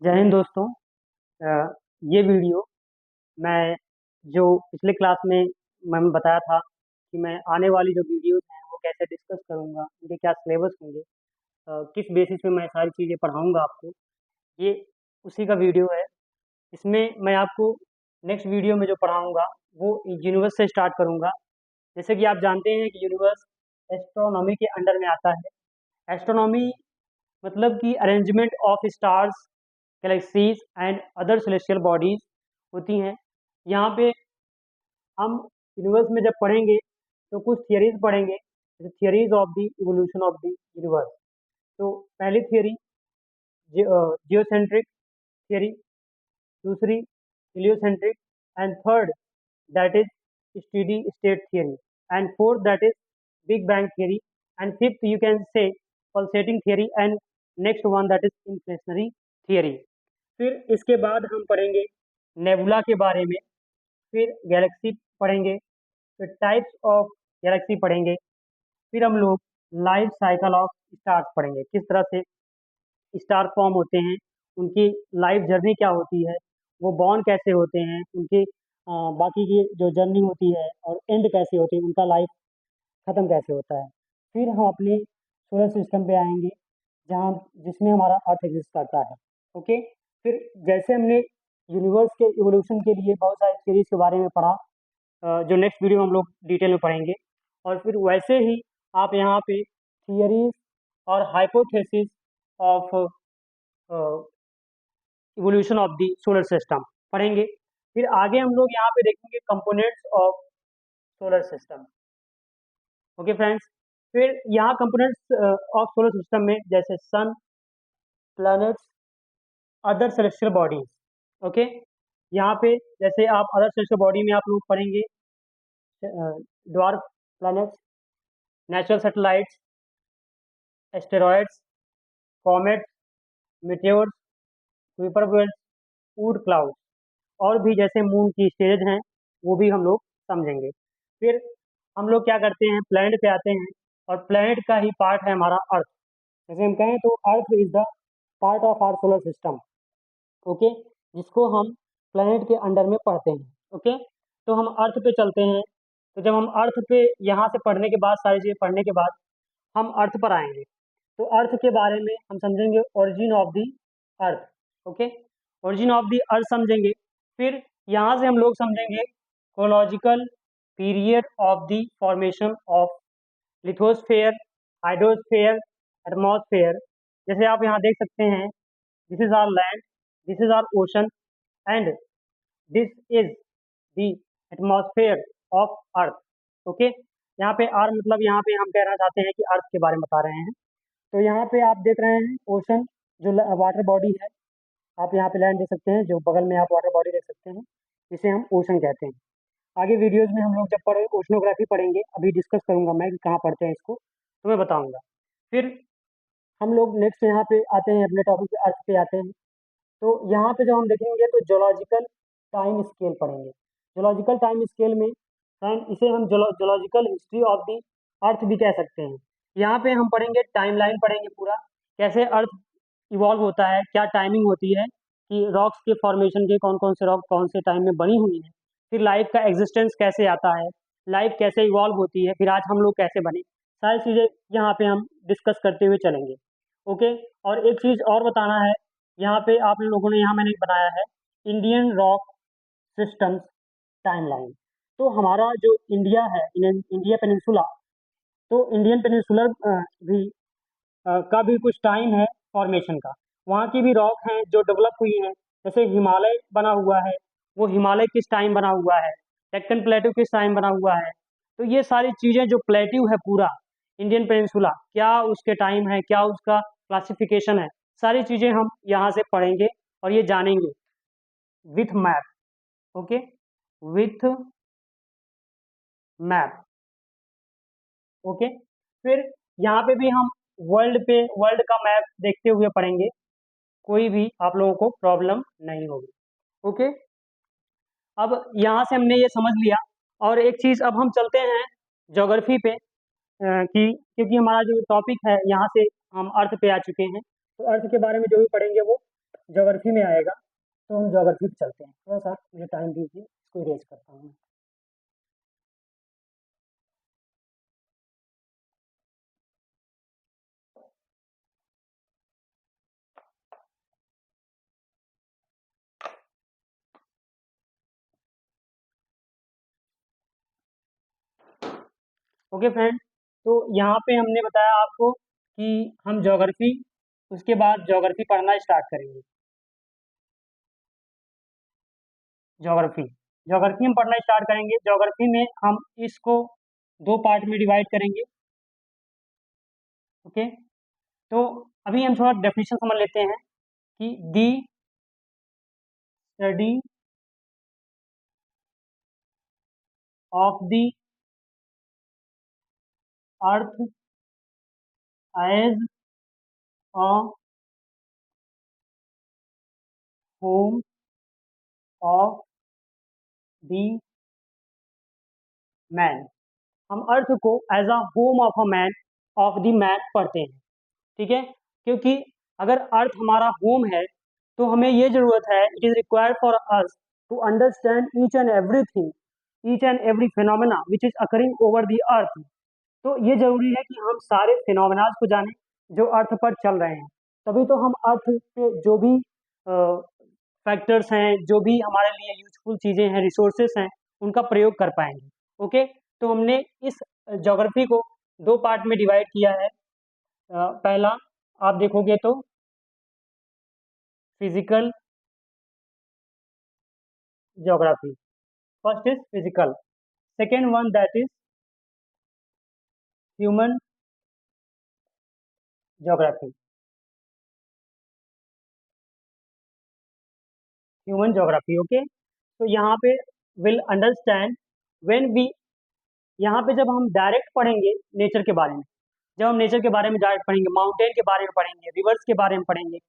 जय हिंद दोस्तों। अ, ये वीडियो मैं जो पिछले क्लास में मैंने बताया था कि मैं आने वाली जो वीडियोस हैं वो कैसे डिस्कस करूँगा, उनके क्या सिलेबस होंगे, किस बेसिस पे मैं सारी चीज़ें पढ़ाऊँगा आपको, ये उसी का वीडियो है। इसमें मैं आपको नेक्स्ट वीडियो में जो पढ़ाऊँगा वो यूनिवर्स से स्टार्ट करूँगा। जैसे कि आप जानते हैं कि यूनिवर्स एस्ट्रोनॉमी के अंडर में आता है। एस्ट्रोनॉमी मतलब कि arrangement of stars, galaxies and other celestial bodies होती हैं। यहाँ पे हम यूनिवर्स में जब पढ़ेंगे तो कुछ थियरीज पढ़ेंगे, जैसे theories of the evolution of the universe. तो पहली थियरी जियोसेंट्रिक थियरी, दूसरी heliocentric, and third that is steady state theory, and fourth that is big bang theory, and fifth you can say pulsating theory, and next one that is inflationary theory. फिर इसके बाद हम पढ़ेंगे nebula के बारे में, फिर गैलेक्सी पढ़ेंगे, फिर टाइप्स ऑफ गैलेक्सी पढ़ेंगे, फिर हम लोग लाइफ साइकिल ऑफ स्टार्स पढ़ेंगे, किस तरह से स्टार फॉर्म होते हैं, उनकी लाइफ जर्नी क्या होती है, वो बॉर्न कैसे होते हैं, उनकी बाकी की जो जर्नी होती है और एंड कैसे होती है, उनका लाइफ ख़त्म कैसे होता है। फिर हम अपने सोलर सिस्टम पे आएंगे, जहाँ जिसमें हमारा अर्थ एग्जिस्ट करता है। ओके। फिर जैसे हमने यूनिवर्स के इवोल्यूशन के लिए बहुत सारी सीरीज के बारे में पढ़ा, जो नेक्स्ट वीडियो में हम लोग डिटेल में पढ़ेंगे, और फिर वैसे ही आप यहाँ पे थियरीज और hypothesis of evolution of the solar system पढ़ेंगे। फिर आगे हम लोग यहाँ पे देखेंगे components of solar system. Okay friends. फिर यहाँ कंपोनेंट्स ऑफ सोलर सिस्टम में जैसे sun, planets, other celestial bodies. Okay. यहाँ पे जैसे आप अदर सेलेस्टियल बॉडी में आप लोग पढ़ेंगे dwarf planets, natural satellites, asteroids, comets, meteors, Kuiper belts, Oort clouds, और भी जैसे मून की स्टेज हैं वो भी हम लोग समझेंगे। फिर हम लोग क्या करते हैं, प्लैनेट पे आते हैं, और प्लैनेट का ही पार्ट है हमारा अर्थ। जैसे हम कहें तो earth is the part of our solar system. Okay. जिसको हम प्लैनेट के अंडर में पढ़ते हैं। ओके। तो हम अर्थ पे चलते हैं। तो जब हम अर्थ पे यहाँ से पढ़ने के बाद, सारी चीज़ें पढ़ने के बाद हम अर्थ पर आएंगे, तो अर्थ के बारे में हम समझेंगे origin of the earth. Okay. Origin of the earth समझेंगे। फिर यहाँ से हम लोग समझेंगे geological period of the formation of lithosphere, hydrosphere, atmosphere. जैसे आप यहाँ देख सकते हैं, this is our land, this is our ocean, and this is the atmosphere of earth. Okay. यहाँ पे आर मतलब यहाँ पे हम कहना चाहते हैं कि अर्थ के बारे में बता रहे हैं। तो यहाँ पे आप देख रहे हैं ओशन, जो वाटर बॉडी है। आप यहाँ पे लैंड देख सकते हैं, जो बगल में आप वाटर बॉडी देख सकते हैं, जिसे हम ओशन कहते हैं। आगे वीडियोस में हम लोग जब पढ़े ओशनोग्राफी पढ़ेंगे, अभी डिस्कस करूंगा मैं कि कहाँ पढ़ते हैं इसको, तो मैं बताऊंगा। फिर हम लोग नेक्स्ट यहाँ पे आते हैं, अपने टॉपिक पे अर्थ पे आते हैं। तो यहाँ पे जब हम देखेंगे तो जोलॉजिकल टाइम स्केल पढ़ेंगे। जोलॉजिकल टाइम स्केल में हम इसे हम जोलॉजिकल हिस्ट्री ऑफ द अर्थ भी कह सकते हैं। यहाँ पे हम पढ़ेंगे टाइमलाइन, पढ़ेंगे पूरा कैसे अर्थ इवॉल्व होता है, क्या टाइमिंग होती है कि रॉक्स के फॉर्मेशन के, कौन कौन से रॉक कौन से टाइम में बनी हुई है, फिर लाइफ का एग्जिस्टेंस कैसे आता है, लाइफ कैसे इवॉल्व होती है, फिर आज हम लोग कैसे बने, सारी चीज़ें यहाँ पे हम डिस्कस करते हुए चलेंगे। ओके। और एक चीज़ और बताना है, यहाँ पे आप लोगों ने, यहाँ मैंने बनाया है इंडियन रॉक सिस्टम्स टाइमलाइन। तो हमारा जो इंडिया है, इंडिया पेनिनसुला, तो इंडियन पेनिनसुलर भी का भी कुछ टाइम है फॉर्मेशन का। वहाँ की भी रॉक हैं जो डेवलप हुई हैं। जैसे हिमालय बना हुआ है, वो हिमालय किस टाइम बना हुआ है, डेक्कन प्लेट्यू किस टाइम बना हुआ है। तो ये सारी चीज़ें, जो प्लेट्यू है पूरा इंडियन पेनिनसुला, क्या उसके टाइम है, क्या उसका क्लासिफिकेशन है, सारी चीज़ें हम यहाँ से पढ़ेंगे और ये जानेंगे with map. Okay. With map. Okay. फिर यहाँ पे भी हम वर्ल्ड का मैप देखते हुए पढ़ेंगे, कोई भी आप लोगों को प्रॉब्लम नहीं होगी। ओके। अब यहाँ से हमने ये समझ लिया, और एक चीज़ अब हम चलते हैं ज्योग्राफी पे, कि क्योंकि हमारा जो टॉपिक है यहाँ से हम अर्थ पे आ चुके हैं, तो अर्थ के बारे में जो भी पढ़ेंगे वो ज्योग्राफी में आएगा, तो हम ज्योग्राफी पे चलते हैं। थोड़ा सा मुझे टाइम दीजिए, इसको इरेज करता हूँ मैं। ओके फ्रेंड, तो यहाँ पे हमने बताया आपको कि हम ज्योग्राफी, उसके बाद ज्योग्राफी पढ़ना स्टार्ट करेंगे। ज्योग्राफी ज्योग्राफी हम पढ़ना स्टार्ट करेंगे। ज्योग्राफी में हम इसको दो पार्ट में डिवाइड करेंगे। ओके, तो अभी हम थोड़ा डेफिनेशन समझ लेते हैं कि the study of the earth as a home of the man. हम अर्थ को as a home of a man, of the man पढ़ते हैं। ठीक है, क्योंकि अगर अर्थ हमारा होम है तो हमें ये जरूरत है, it is required for us to understand each and everything, each and every phenomena which is occurring over the earth. तो ये जरूरी है कि हम सारे फिनोमेनाज को जानें जो अर्थ पर चल रहे हैं। तभी तो हम अर्थ पे जो भी फैक्टर्स हैं, जो भी हमारे लिए यूजफुल चीज़ें हैं, रिसोर्सेस हैं, उनका प्रयोग कर पाएंगे। ओके, तो हमने इस ज्योग्राफी को दो पार्ट में डिवाइड किया है। पहला आप देखोगे तो physical geography, first is physical, second one that is human geography. Human geography, okay. तो यहाँ पे विल अंडरस्टैंड व्हेन वी, यहाँ पे जब हम डायरेक्ट पढ़ेंगे नेचर के बारे में, जब हम नेचर के बारे में डायरेक्ट पढ़ेंगे, माउंटेन के बारे में पढ़ेंगे, रिवर्स के बारे में पढ़ेंगे,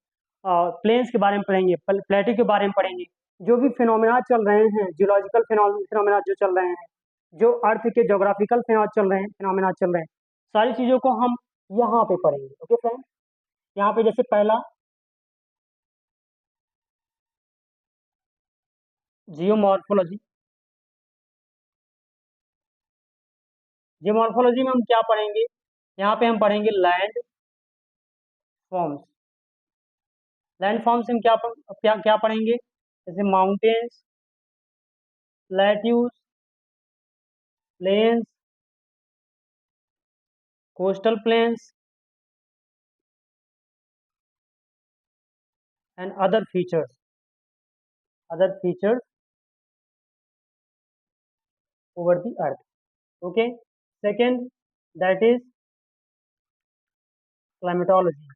प्लेन्स के बारे में पढ़ेंगे, प्लेटो के बारे में पढ़ेंगे, जो भी फिनोमेना चल रहे हैं, जियोलॉजिकल फिनोमेना जो चल रहे हैं, जो अर्थ के जोग्राफिकल फिनोमेना चल रहे हैं, सारी चीज़ों को हम यहाँ पे पढ़ेंगे। ओके फ्रेंड, यहाँ पे जैसे पहला जियोमॉर्फोलॉजी। जियोमॉर्फोलॉजी में हम क्या पढ़ेंगे, यहाँ पे हम पढ़ेंगे लैंड फॉर्म्स। लैंड फॉर्म्स हम क्या क्या पढ़ेंगे, जैसे mountains, plateaus, plains, coastal plains and other features over the earth. Okay, second that is climatology.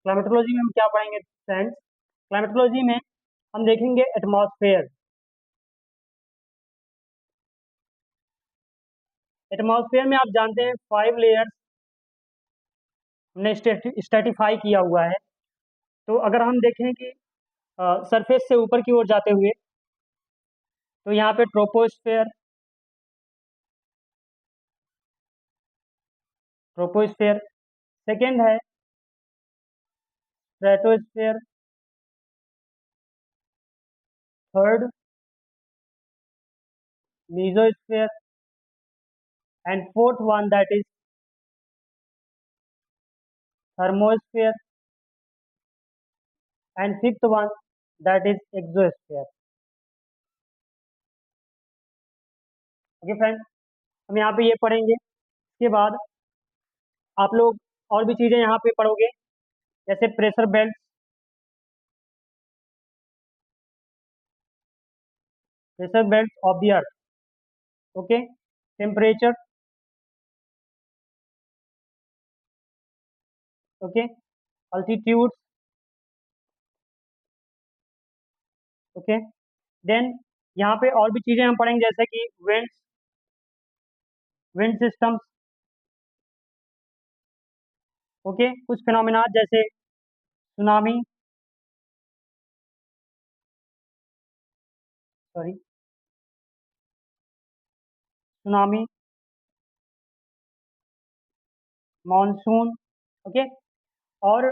Climatology में हम क्या पढ़ेंगे फ्रेंड्स, क्लाइमेटोलॉजी में हम देखेंगे एटमॉस्फेयर। एटमॉस्फेयर में आप जानते हैं 5 लेयर्स हमने स्ट्रेटिफाई किया हुआ है। तो अगर हम देखें कि सरफेस से ऊपर की ओर जाते हुए, तो यहाँ पे ट्रोपोस्फेयर, सेकेंड है stratosphere, third mesosphere, and fourth one that is thermosphere, and fifth one that is exosphere. Okay friend, हम यहाँ पे ये पढ़ेंगे। इसके बाद आप लोग और भी चीज़ें यहाँ पे पढ़ोगे, जैसे pressure belt of the earth. Okay, temperature, okay, altitude, okay. Then यहाँ पे और भी चीज़ें हम पढ़ेंगे, जैसे कि विंड सिस्टम्स। ओके, कुछ फिनोमिना जैसे tsunami, sorry, tsunami, monsoon, okay, और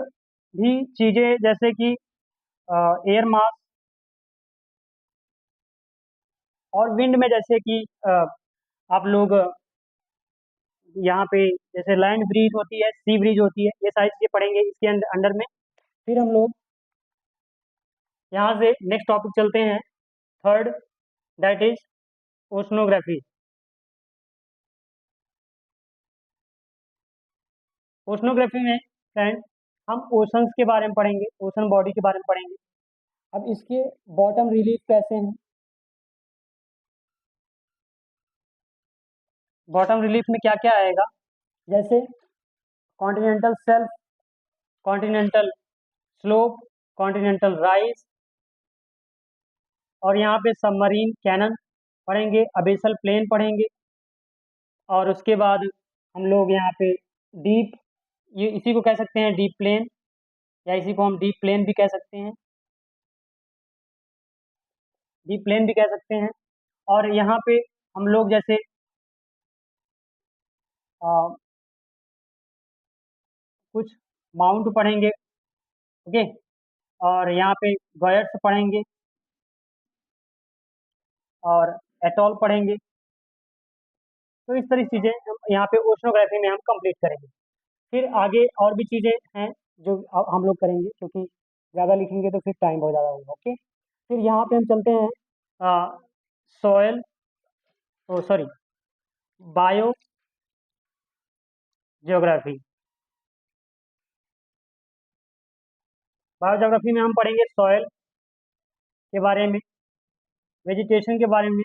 भी चीज़ें जैसे कि एयर मास, और विंड में जैसे कि आप लोग यहाँ पे जैसे लैंड ब्रीज होती है, सी ब्रीज होती है, ये सारी चीज़ें पढ़ेंगे इसके अंडर में। फिर हम लोग यहाँ से नेक्स्ट टॉपिक चलते हैं, third, that is oceanography. Oceanography में फ्रेंड हम ओशंस के बारे में पढ़ेंगे, ओशन बॉडी के बारे में पढ़ेंगे। अब इसके बॉटम रिलीफ कैसे हैं, बॉटम रिलीफ में क्या क्या आएगा, जैसे continental shelf, continental slope, continental rise, और यहाँ पे सबमरीन कैनन पढ़ेंगे, अबेसल प्लेन पढ़ेंगे, और उसके बाद हम लोग यहाँ पे डीप, ये इसी को कह सकते हैं डीप प्लेन, या इसी को हम डीप प्लेन भी कह सकते हैं, डीप प्लेन भी कह सकते हैं। और यहाँ पे हम लोग जैसे आ, कुछ माउंट पढ़ेंगे, ओके, और यहाँ पे गॉयर्स पढ़ेंगे, और एटॉल पढ़ेंगे। तो इस तरह की चीज़ें हम यहाँ पे ओशनोग्राफी में हम कंप्लीट करेंगे। फिर आगे और भी चीज़ें हैं जो हम लोग करेंगे, क्योंकि ज़्यादा लिखेंगे तो फिर टाइम बहुत ज़्यादा होगा, ओके। फिर यहाँ पे हम चलते हैं soil, oh sorry, biogeography. Biogeography में हम पढ़ेंगे सॉयल के बारे में, वेजिटेशन के बारे में।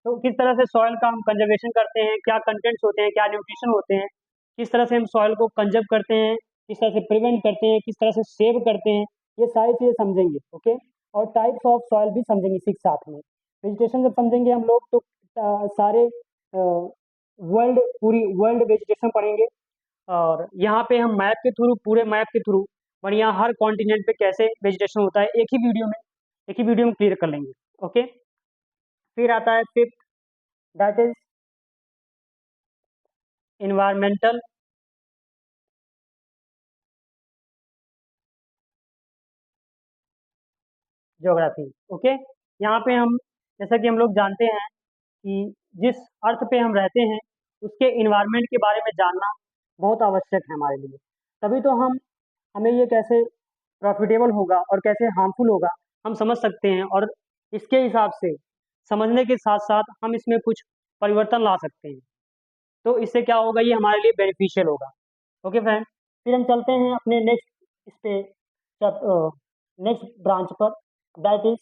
तो किस तरह से सॉइल का हम कंजर्वेशन करते हैं, क्या कंटेंट्स होते हैं, क्या न्यूट्रिशन होते हैं, किस तरह से हम सॉइल को कंजर्व करते हैं, किस तरह से प्रिवेंट करते हैं, किस तरह से सेव करते हैं, ये सारी चीज़ें समझेंगे, ओके। और टाइप्स ऑफ सॉइल भी समझेंगे इसी के साथ में। वेजिटेशन जब समझेंगे हम लोग तो सारे वर्ल्ड, पूरी वर्ल्ड वेजिटेशन पढ़ेंगे, और यहाँ पे हम मैप के थ्रू, पूरे मैप के थ्रू बढ़िया हर कॉन्टिनेंट पे कैसे वेजिटेशन होता है एक ही वीडियो में क्लियर कर लेंगे, ओके। फिर आता है fifth, that is environmental geography, okay. यहाँ पे हम, जैसा कि हम लोग जानते हैं कि जिस अर्थ पे हम रहते हैं उसके इन्वायरमेंट के बारे में जानना बहुत आवश्यक है हमारे लिए। तभी तो हम, हमें ये कैसे प्रॉफिटेबल होगा और कैसे हार्मफुल होगा हम समझ सकते हैं, और इसके हिसाब से समझने के साथ साथ हम इसमें कुछ परिवर्तन ला सकते हैं। तो इससे क्या होगा, ये हमारे लिए बेनिफिशियल होगा, ओके फ्रेंड। फिर हम चलते हैं अपने नेक्स्ट इस पे, नेक्स्ट ब्रांच पर, that is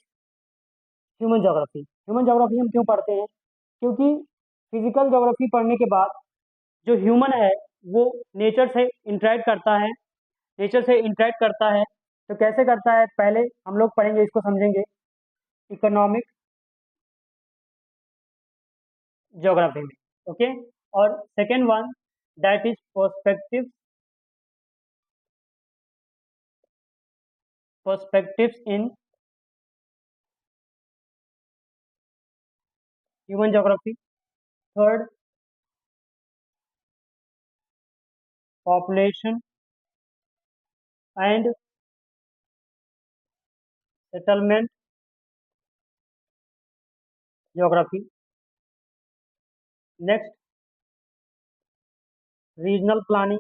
human geography. Human geography हम क्यों पढ़ते हैं, क्योंकि फिजिकल ज्योग्राफी पढ़ने के बाद जो ह्यूमन है वो नेचर से इंटरेक्ट करता है, नेचर से इंटरेक्ट करता है। तो कैसे करता है, पहले हम लोग पढ़ेंगे, इसको समझेंगे इकोनॉमिक ज्योग्राफी में, ओके। और second one, that is perspectives in human geography. Third, population and settlement geography. Next, regional planning.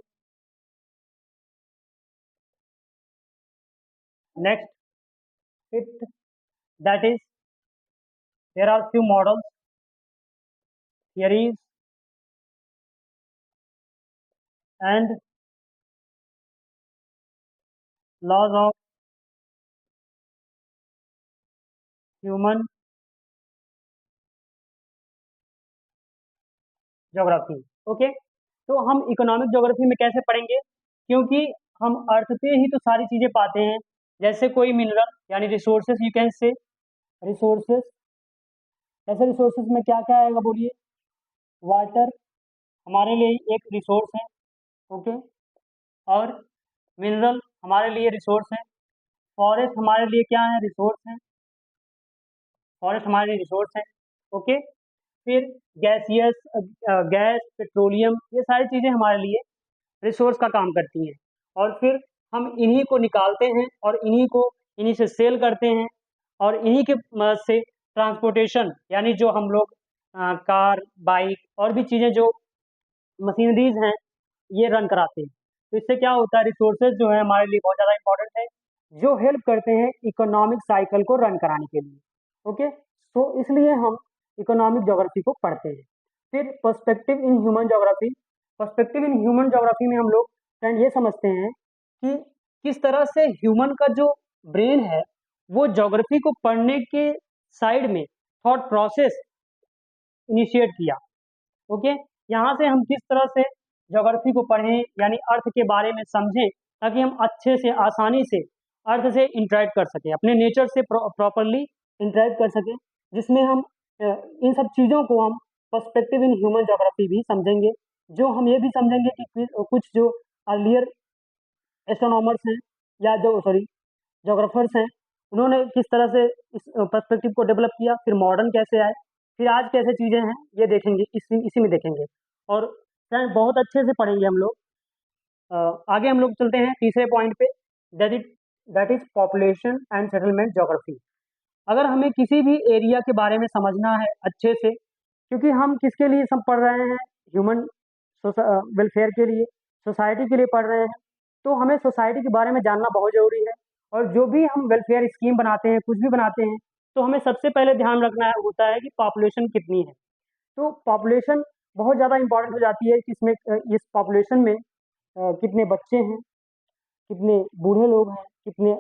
Next, fifth, that is there are few models, theories and laws of human geography, okay. तो हम economic geography में कैसे पढ़ेंगे, क्योंकि हम अर्थ पे ही तो सारी चीजें पाते हैं। जैसे कोई मिनरल यानी resources, you can say resources, ऐसे रिसोर्सेज में क्या क्या आएगा बोलिए, वाटर हमारे लिए एक रिसोर्स है, ओके। और मिनरल हमारे लिए रिसोर्स है, फॉरेस्ट हमारे लिए क्या है, रिसोर्स है, फॉरेस्ट हमारे लिए रिसोर्स है, ओके। फिर गैसियस, गैस, पेट्रोलियम, ये सारी चीज़ें हमारे लिए रिसोर्स का काम करती हैं, और फिर हम इन्हीं को निकालते हैं और इन्हीं से सेल करते हैं, और इन्हीं के मदद से ट्रांसपोर्टेशन यानी जो हम लोग कार, बाइक और भी चीज़ें जो मशीनरीज हैं ये रन कराते हैं। तो इससे क्या होता है, रिसोर्सेज जो है हमारे लिए बहुत ज़्यादा इंपॉर्टेंट है, जो हेल्प करते हैं इकोनॉमिक साइकिल को रन कराने के लिए। ओके, तो इसलिए हम इकोनॉमिक ज्योग्राफी को पढ़ते हैं। फिर perspective in human geography, perspective in human geography में हम लोग फ्रेंड ये समझते हैं कि किस तरह से ह्यूमन का जो ब्रेन है वो ज्योग्राफी को पढ़ने के साइड में थॉट प्रोसेस इनिशिएट किया। ओके, यहाँ से हम किस तरह से ज्योग्राफी को पढ़ें यानी अर्थ के बारे में समझें, ताकि हम अच्छे से आसानी से अर्थ से इंटरेक्ट कर सकें, अपने नेचर से प्रॉपरली इंटरेक्ट कर सकें, जिसमें हम इन सब चीज़ों को हम पर्सपेक्टिव इन ह्यूमन ज्योग्राफी भी समझेंगे। जो हम ये भी समझेंगे कि कुछ जो अर्लियर एस्ट्रोनॉमर्स हैं या जो सॉरी ज्योग्राफर्स हैं, उन्होंने किस तरह से इस पर्सपेक्टिव को डेवलप किया, फिर मॉडर्न कैसे आए, फिर आज कैसे चीज़ें हैं, ये देखेंगे, इसी में देखेंगे। और फ्रेंड बहुत अच्छे से पढ़ेंगे हम लोग। आगे हम लोग चलते हैं तीसरे पॉइंट पे, that is population and settlement geography. अगर हमें किसी भी एरिया के बारे में समझना है अच्छे से, क्योंकि हम किसके लिए सब पढ़ रहे हैं, ह्यूमन वेलफेयर के लिए, सोसाइटी के लिए पढ़ रहे हैं, तो हमें सोसाइटी के बारे में जानना बहुत ज़रूरी है। और जो भी हम वेलफेयर स्कीम बनाते हैं, कुछ भी बनाते हैं, तो हमें सबसे पहले ध्यान रखना है होता है कि पॉपुलेशन कितनी है। तो पॉपुलेशन बहुत ज़्यादा इंपॉर्टेंट हो जाती है कि इसमें इस पॉपुलेशन में कितने बच्चे हैं, कितने बूढ़े लोग हैं, कितने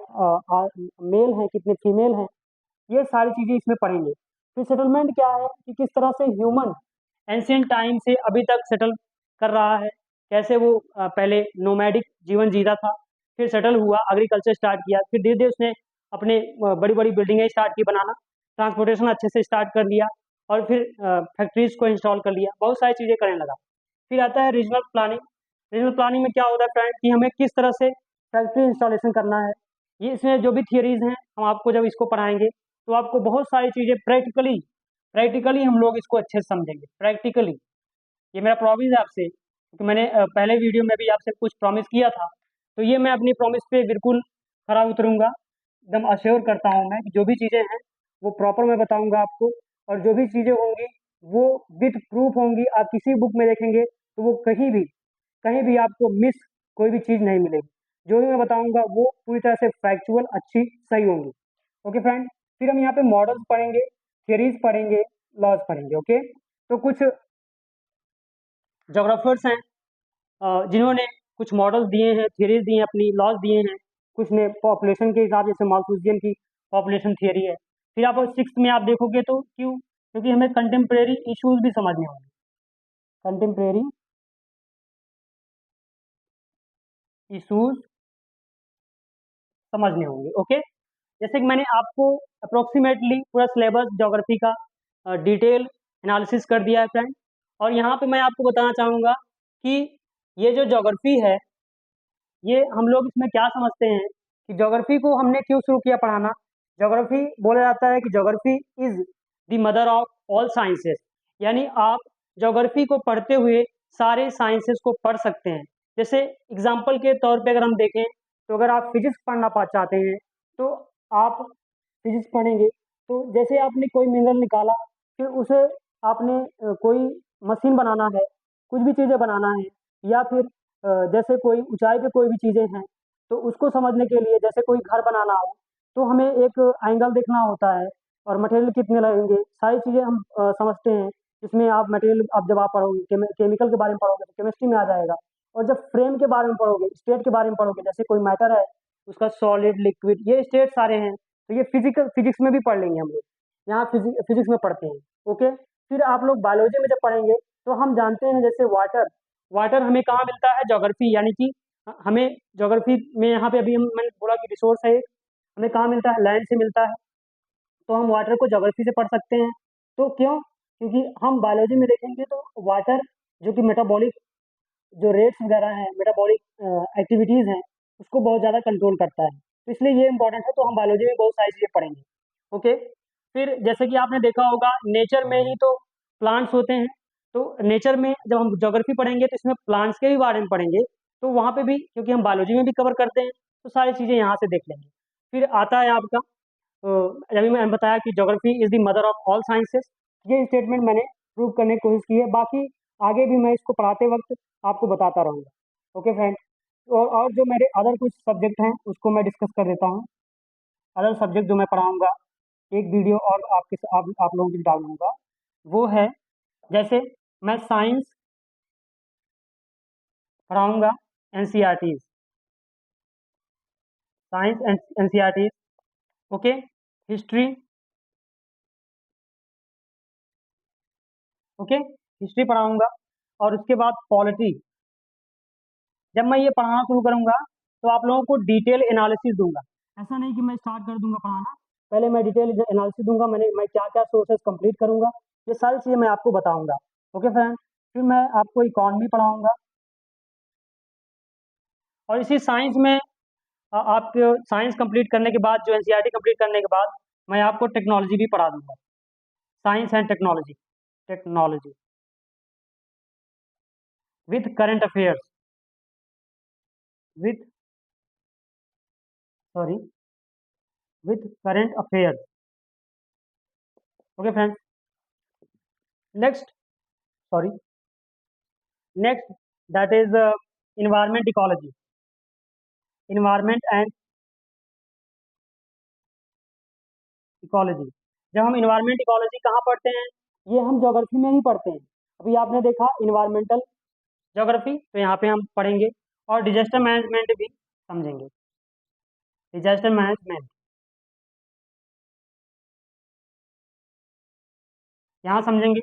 मेल हैं, कितने फीमेल हैं, ये सारी चीज़ें इसमें पढ़ेंगे। फिर सेटलमेंट क्या है कि किस तरह से ह्यूमन एंशिएंट टाइम से अभी तक सेटल कर रहा है, कैसे वो पहले नोमैडिक जीवन जीता था, फिर सेटल हुआ, एग्रीकल्चर स्टार्ट किया, फिर धीरे धीरे उसने अपने बड़ी बड़ी बिल्डिंगें स्टार्ट की बनाना, ट्रांसपोर्टेशन अच्छे से स्टार्ट कर लिया, और फिर फैक्ट्रीज को इंस्टॉल कर लिया, बहुत सारी चीज़ें करने लगा। फिर आता है रीजनल प्लानिंग। रीजनल प्लानिंग में क्या होता है फ्रेंड कि हमें किस तरह से फैक्ट्री इंस्टॉलेशन करना है, ये इसमें जो भी थियरीज हैं हम आपको जब इसको पढ़ाएंगे तो आपको बहुत सारी चीज़ें प्रैक्टिकली प्रैक्टिकली हम लोग इसको अच्छे से समझेंगे प्रैक्टिकली। ये मेरा प्रॉमिस है आपसे, क्योंकि मैंने पहले वीडियो में भी आपसे कुछ प्रॉमिस किया था, तो ये मैं अपनी प्रॉमिस पे बिल्कुल खरा उतरूंगा। एकदम अश्योर करता हूँ मैं कि जो भी चीज़ें हैं वो प्रॉपर मैं बताऊंगा आपको, और जो भी चीज़ें होंगी वो विथ प्रूफ होंगी। आप किसी बुक में देखेंगे तो वो कहीं भी आपको मिस कोई भी चीज़ नहीं मिलेगी। जो भी मैं बताऊंगा वो पूरी तरह से फैक्चुअल अच्छी सही होंगी। ओके फ्रेंड, फिर हम यहाँ पे मॉडल्स पढ़ेंगे, थियरीज पढ़ेंगे, लॉज पढ़ेंगे। ओके, तो कुछ जोग्राफर्स हैं जिन्होंने कुछ मॉडल्स दिए हैं, थियरीज दी हैं, अपनी लॉज दिए हैं। कुछ ने पॉपुलेशन के हिसाब, जैसे माल्थुसियन की पॉपुलेशन थियरी है। फिर आप सिक्स्थ में आप देखोगे तो क्यों, क्योंकि हमें कंटेम्प्रेरी इश्यूज भी समझने होंगे, कंटेम्प्रेरी इश्यूज समझने होंगे। ओके, जैसे कि मैंने आपको अप्रोक्सीमेटली पूरा सिलेबस ज्योग्राफी का डिटेल एनालिसिस कर दिया है फ्रेंड। और यहाँ पे मैं आपको बताना चाहूँगा कि ये जो ज्योग्राफी है, ये हम लोग इसमें क्या समझते हैं कि ज्योग्राफी को हमने क्यों शुरू किया पढ़ाना। ज्योग्राफी बोला जाता है कि geography is the mother of all sciences, यानी आप ज्योग्राफी को पढ़ते हुए सारे साइंसेस को पढ़ सकते हैं। जैसे एग्जाम्पल के तौर पे अगर हम देखें, तो अगर आप फिजिक्स पढ़ना चाहते हैं तो आप फिजिक्स पढ़ेंगे, तो जैसे आपने कोई मिनरल निकाला, फिर उसे आपने कोई मशीन बनाना है, कुछ भी चीज़ें बनाना है, या फिर जैसे कोई ऊंचाई पे कोई भी चीज़ें हैं, तो उसको समझने के लिए जैसे कोई घर बनाना हो, तो हमें एक एंगल देखना होता है, और मटेरियल कितने लगेंगे, सारी चीज़ें हम समझते हैं। इसमें आप मटेरियल, आप जब आप पढ़ोगे केमिकल के बारे में पढ़ोगे तो केमिस्ट्री में आ जाएगा। और जब फ्रेम के बारे में पढ़ोगे, स्टेट के बारे में पढ़ोगे, जैसे कोई मैटर है उसका सॉलिड, लिक्विड, ये स्टेट सारे हैं, तो ये फिजिक्स में भी पढ़ लेंगे हम लोग, यहाँ फिजिक्स में पढ़ते हैं। ओके, फिर आप लोग बायोलॉजी में जब पढ़ेंगे तो हम जानते हैं जैसे वाटर, वाटर हमें कहाँ मिलता है, ज्योग्राफी, यानी कि हमें ज्योग्राफी में यहाँ पे अभी मैंने बोला कि रिसोर्स है एक, हमें कहाँ मिलता है, लैंड से मिलता है, तो हम वाटर को ज्योग्राफी से पढ़ सकते हैं। तो क्यों, क्योंकि हम बायोलॉजी में देखेंगे तो वाटर जो कि मेटाबॉलिक जो रेट्स वगैरह हैं, मेटाबॉलिक एक्टिविटीज़ हैं, उसको बहुत ज़्यादा कंट्रोल करता है, तो इसलिए ये इंपॉर्टेंट है। तो हम बायोलॉजी में बहुत सारी चीज़ें पढ़ेंगे। ओके, फिर जैसे कि आपने देखा होगा नेचर में ही तो प्लांट्स होते हैं, तो नेचर में जब हम ज्योग्राफी पढ़ेंगे तो इसमें प्लांट्स के भी बारे में पढ़ेंगे, तो वहाँ पे भी क्योंकि हम बायोलॉजी में भी कवर करते हैं तो सारी चीज़ें यहाँ से देख लेंगे। फिर आता है आपका अभी मैंने बताया कि geography is the mother of all sciences. ये स्टेटमेंट मैंने प्रूव करने की कोशिश की है, बाकी आगे भी मैं इसको पढ़ाते वक्त आपको बताता रहूँगा। ओके फ्रेंड, और जो मेरे अदर कुछ सब्जेक्ट हैं उसको मैं डिस्कस कर देता हूँ। अदर सब्जेक्ट जो मैं पढ़ाऊँगा, एक वीडियो और आप लोगों के लिए डाल दूँगा, वो है जैसे मैं साइंस पढ़ाऊँगा, NCERTs, science and NCERTs, okay, history, okay, history पढ़ाऊँगा और उसके बाद पॉलिटी। जब मैं ये पढ़ाना शुरू करूँगा तो आप लोगों को डिटेल एनालिसिस दूँगा। ऐसा नहीं कि मैं स्टार्ट कर दूँगा पढ़ाना, पहले मैं डिटेल एनालिसिस दूँगा, मैं क्या-क्या सोर्सेज़ कंप्लीट करूँगा, ये सारी चीज़ें मैं आपको बताऊँगा। ओके फ्रेंड, फिर मैं आपको इकोनॉमी पढ़ाऊँगा और इसी साइंस में आप साइंस कंप्लीट करने के बाद, जो एनसीईआरटी कंप्लीट करने के बाद, मैं आपको टेक्नोलॉजी भी पढ़ा दूँगा। Science and technology, technology with current affairs, with sorry with current affairs. Okay friends, next sorry next that is environment ecology, environment and ecology। जब हम environment ecology कहाँ पढ़ते हैं, ये हम ज्योग्राफी में ही पढ़ते हैं। अभी आपने देखा इन्वायरमेंटल ज्योग्राफी, तो यहाँ पे हम पढ़ेंगे और डिजास्टर मैनेजमेंट भी समझेंगे। डिजास्टर मैनेजमेंट यहाँ समझेंगे।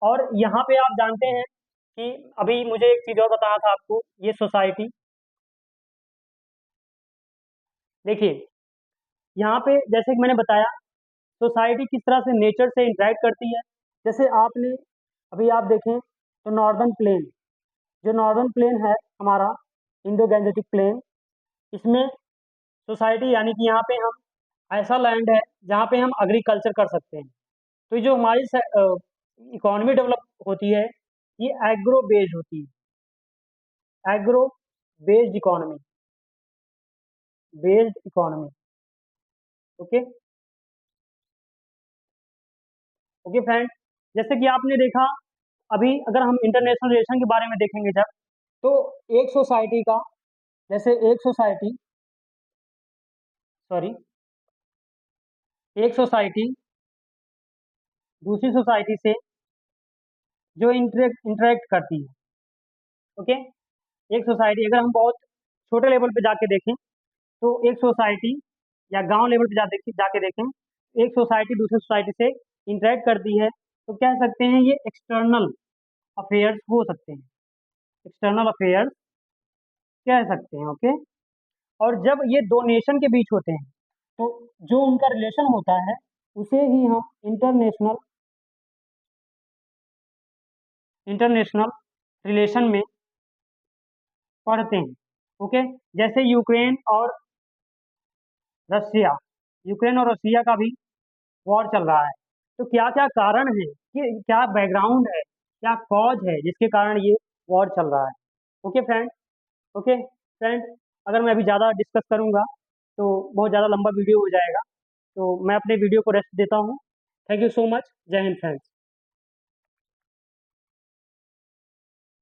और यहाँ पे आप जानते हैं कि अभी मुझे एक चीज़ और बताना था आपको, ये सोसाइटी देखिए, यहाँ पे जैसे कि मैंने बताया सोसाइटी किस तरह से नेचर से इंटरेक्ट करती है। जैसे आपने अभी आप देखें तो नॉर्दर्न प्लेन, जो नॉर्दर्न प्लेन है हमारा, इंडो गैंजेटिक प्लेन, इसमें सोसाइटी यानी कि यहाँ पे हम ऐसा लैंड है जहाँ पे हम एग्रीकल्चर कर सकते हैं। तो जो हमारी इकोनॉमी डेवलप होती है ये एग्रो बेस्ड होती है, agro based economy, based economy. Okay, okay friend, जैसे कि आपने देखा अभी अगर हम इंटरनेशनल रिलेशन के बारे में देखेंगे जब, तो एक सोसाइटी का, जैसे एक सोसाइटी सॉरी एक सोसाइटी दूसरी सोसाइटी से जो इंटरेक्ट करती है, ओके, एक सोसाइटी अगर हम बहुत छोटे लेवल पे जाके देखें तो एक सोसाइटी या गांव लेवल पे जाके देखें, एक सोसाइटी दूसरी सोसाइटी से इंटरेक्ट करती है तो कह सकते हैं ये एक्सटर्नल अफेयर्स हो सकते हैं, एक्सटर्नल अफेयर्स कह सकते हैं। ओके, और जब ये दो नेशन के बीच होते हैं तो जो उनका रिलेशन होता है उसे ही हम इंटरनेशनल इंटरनेशनल रिलेशन में पढ़ते हैं। ओके, जैसे रशिया यूक्रेन और रशिया का भी वॉर चल रहा है, तो क्या क्या कारण है, कि क्या बैकग्राउंड है, क्या कॉज है जिसके कारण ये वॉर चल रहा है। ओके फ्रेंड, ओके फ्रेंड, अगर मैं अभी ज़्यादा डिस्कस करूँगा तो बहुत ज़्यादा लंबा वीडियो हो जाएगा, तो मैं अपने वीडियो को रेस्ट देता हूँ। थैंक यू सो मच, जय हिंद फ्रेंड्स।